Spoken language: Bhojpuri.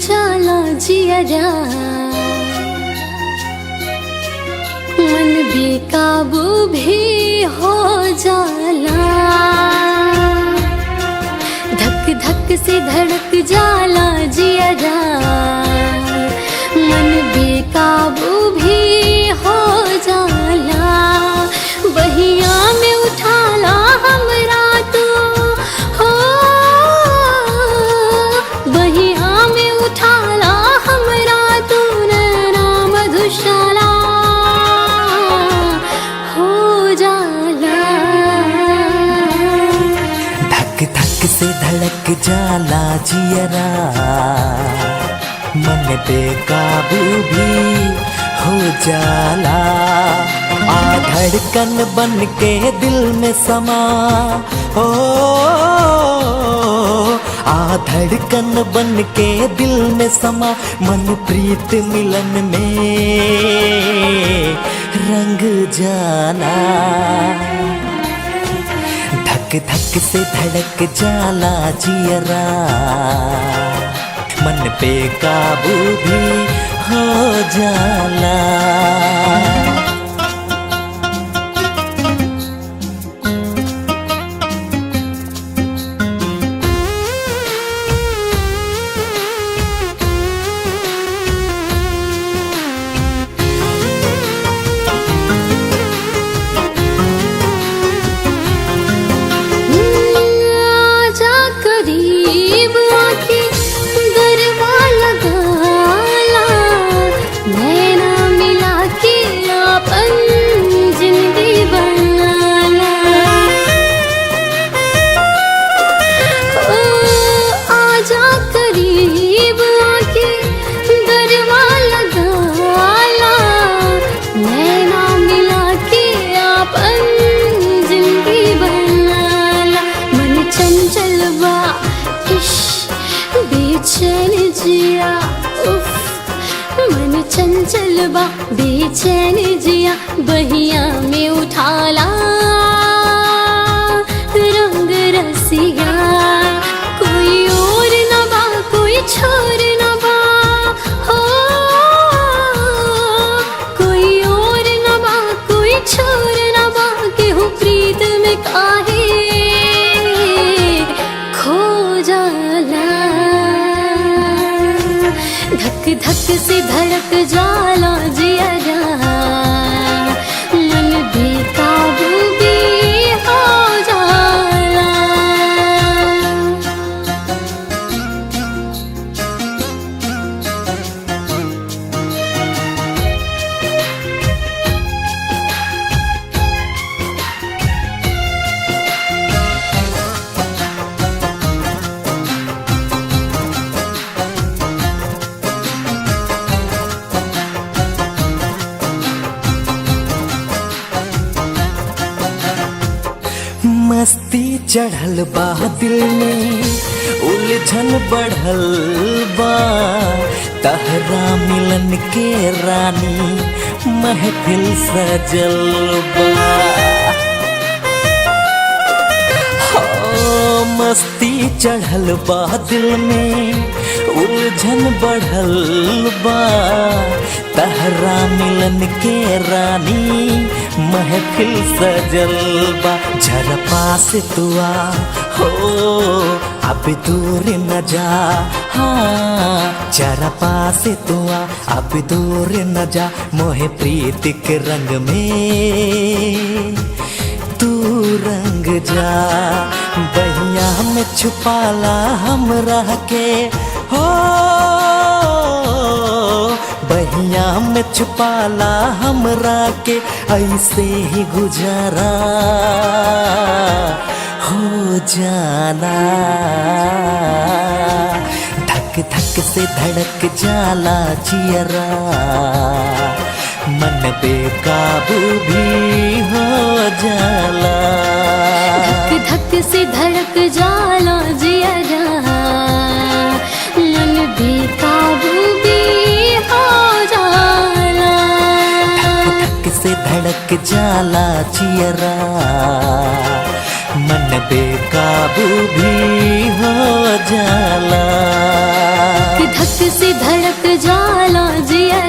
जाला जियरा, मन बेकाबू भी हो जाला। धक धक से धड़क जाला जियरा, मन बेकाबू भी हो जाला। बहिया में उठाला हमरा तू हो, बहिया में उठाला हमरा तू नैना मधुशाला हो जाला। धक धक से धड़क जाला जियरा, मन बेकाबू भी हो जाला। आ धड़कन बन के दिल में समा, ओ आ धड़कन बन के दिल में समा। मन प्रीत मिलन में रंग जाला। धक धक से धड़क जाला जियरा, मन पे काबू भी हो जाला। बेचैन जिया उफ, मन चंचल बा बेचैन जिया। बहिया में उठाला रंग रसिया, कोई और न बा कोई छोर न बा हो, कोई और न बा कोई छोर न बा। केहू प्रीत में काहे खो जाला। धक धक से धड़क जाला जियरा, मन बेकाबू भी हो जाला। मस्ती चढ़ल बा दिल में, उलझन बढ़ल बा। तहरा मिलन के रानी महफिल सजल बा। हो मस्ती चढ़ल बा दिल में, उलझन बढ़ल बा। तहरा मिलन के रानी महफिल सजल बा। जरा पास तू आ हो, अब दूर न जा। हाँ जरा पास तू आ, अब दूर न जा। मोहे प्रीत के रंग में तू रंग जा। बहिया में छुपाला हमरा के हो, बहिया में छुपाला हमरा के। ऐसे ही गुजारा हो जाला। धक धक से धड़क जाला जियरा, मन बेकाबू भी हो जाला। धक धक से धड़क जाला जियरा, मन बेकाबू भी हो जाला। धक धक से धड़क जाला जियरा, मन बेकाबू भी हो जाला। कि धक से धड़क जाला जिया